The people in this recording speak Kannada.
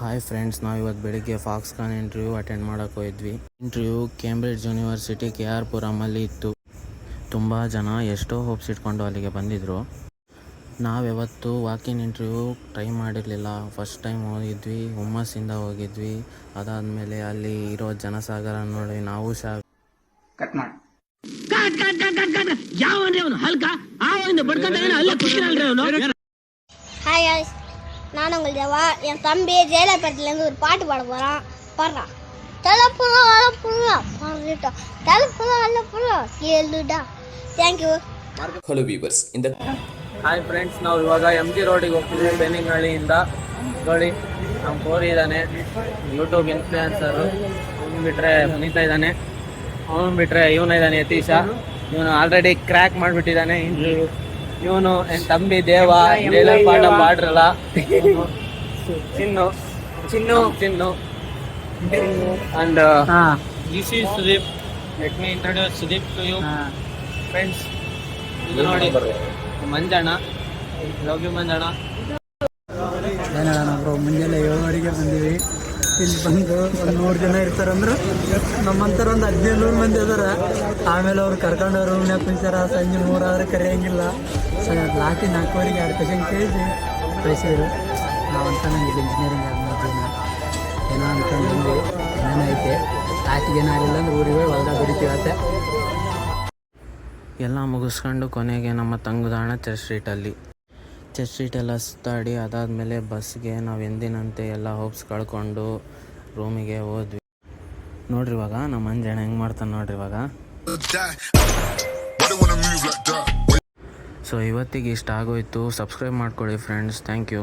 ಹಾಯ್ ಫ್ರೆಂಡ್ಸ್, ನಾವು ಇವತ್ತು ಬೆಳಿಗ್ಗೆ ಫಾಕ್ಸ್ಕಾನ್ ಇಂಟರ್ವ್ಯೂ ಅಟೆಂಡ್ ಮಾಡೋಕ್ಕೆ ಹೋಗಿದ್ವಿ. ಇಂಟರ್ವ್ಯೂ ಕೇಂಬ್ರಿಡ್ಜ್ ಯೂನಿವರ್ಸಿಟಿ KR ಪುರಮಲ್ಲಿ ಇತ್ತು. ತುಂಬ ಜನ ಎಷ್ಟೋ ಹೋಪ್ಸ್ ಇಟ್ಕೊಂಡು ಅಲ್ಲಿಗೆ ಬಂದಿದ್ದರು. ನಾವ್ಯಾವತ್ತೂ ವಾಕಿನ್ ಇಂಟರ್ವ್ಯೂ ಟ್ರೈ ಮಾಡಿರಲಿಲ್ಲ. ಫಸ್ಟ್ ಟೈಮ್ ಹೋಗಿದ್ವಿ, ಹುಮ್ಮಸ್ಸಿಂದ ಹೋಗಿದ್ವಿ. ಅದಾದಮೇಲೆ ಅಲ್ಲಿ ಇರೋ ಜನಸಾಗರ ನೋಡಿ ನಾವು ஹாய் guys, நான் உங்கள் தேவா. என் தம்பி ஜெயலலிதாலேருந்து ஒரு பாட்டு பாட போகிறான். பாடுறான். தலைப்புறம் அலப்புறம் பாடிட்டோம், தலைப்புறம் அலப்புறம் கேளுடா. Thank you. Hello viewers, hi friends, ನಾವು ಇವಾಗ MG ರೋಡಿಗೆ ಹೋಗ್ತಿದ್ವಿ. ಬೆನ್ನಿಂಗಳ್ಳಿಯಿಂದ ನೋಡಿ ನಮ್ಮ ಕೋರಿ ಇದ್ದಾನೆ, ಯೂಟ್ಯೂಬ್ ಇನ್ಫ್ಲೂಯೆನ್ಸರು. ಅವನು ಬಿಟ್ಟರೆ ಸುನೀತಾ ಇದ್ದಾನೆ, ಅವನು ಬಿಟ್ಟರೆ ಇವನಿದ್ದಾನೆ ಯತೀಶ. ಇವನು ಆಲ್ರೆಡಿ ಕ್ರ್ಯಾಕ್ ಮಾಡಿಬಿಟ್ಟಿದ್ದಾನೆ ಇಂಟರ್ವ್ಯೂ. ಇವನು ನನ್ನ ತಂಬಿ ದೇವ, ಜೈಲರ್ ಪಾಠ ಮಾಡ್ರಲ್ಲ, Chinnu Chinnu Chinnu and this is Sudeep. Let me introduce Sudeep to you friends. ಇದು ನೋಡಿ ಮಂಜಣ್ಣ, ಲವ್ ಯು ಮಂಜಣ್ಣ. ಏನೇಳ ಬ್ರೋ, ಮುಂಜಾನೆ 7:30ಗೆ ಬಂದೀವಿ. ಇಲ್ಲಿ ಬಂದು ಒಂದು 100 ಜನ ಇರ್ತಾರಂದ್ರೆ ನಮ್ಮಂತರ ಒಂದು 1500 ಮಂದಿ ಅದಾರ. ಆಮೇಲೆ ಅವ್ರು ಕರ್ಕೊಂಡು ರೂಮ್ನಾಗ ಕುಂಚಾರ. ಸಂಜೆ 3 ಆದ್ರೆ ಕರೆಯಂಗಿಲ್ಲ. ಲಾಟಿ 4:15ಗೆ 2 ಕ್ವಶನ್ ಕೇಳಿಸಿ ಕಳಿಸಿದ್ರು. ನಾವಂತ ನಂಗೆ ಇಂಜಿನಿಯರಿಂಗ್ ಆದ್ಮೇಲೆ ಏನೋ ಅನ್ಕೊಂಡು ಏನೈತೆ ಲಾಟಿಗೆ ಏನಾಗಿಲ್ಲ ಅಂದ್ರೆ ಊರಿಗೆ ಹೊಲ್ದಾಗ ಬರೀತೀವತ್ತೆ. ಎಲ್ಲ ಮುಗಿಸ್ಕೊಂಡು ಕೊನೆಗೆ ನಮ್ಮ ತಂಗುದಾಣ ಚರ್ಚ್ ಸ್ಟ್ರೀಟೆಲ್ಲ ಸುತ್ತಾಡಿ ಅದಾದಮೇಲೆ ಬಸ್ಗೆ ನಾವು ಎಂದಿನಂತೆ ಎಲ್ಲ ಹೋಪ್ಸ್ ಕಳ್ಕೊಂಡು ರೂಮಿಗೆ ಹೋದ್ವಿ. ನೋಡ್ರಿ ಇವಾಗ ನಮ್ಮ ಮಂಜಣ್ಣ ಹೆಂಗೆ ಮಾಡ್ತಾನೆ ನೋಡ್ರಿ ಇವಾಗ. ಸೊ ಇವತ್ತಿಗೆ ಇಷ್ಟ ಆಗೋಯ್ತು. ಸಬ್ಸ್ಕ್ರೈಬ್ ಮಾಡ್ಕೊಳ್ಳಿ ಫ್ರೆಂಡ್ಸ್. Thank you.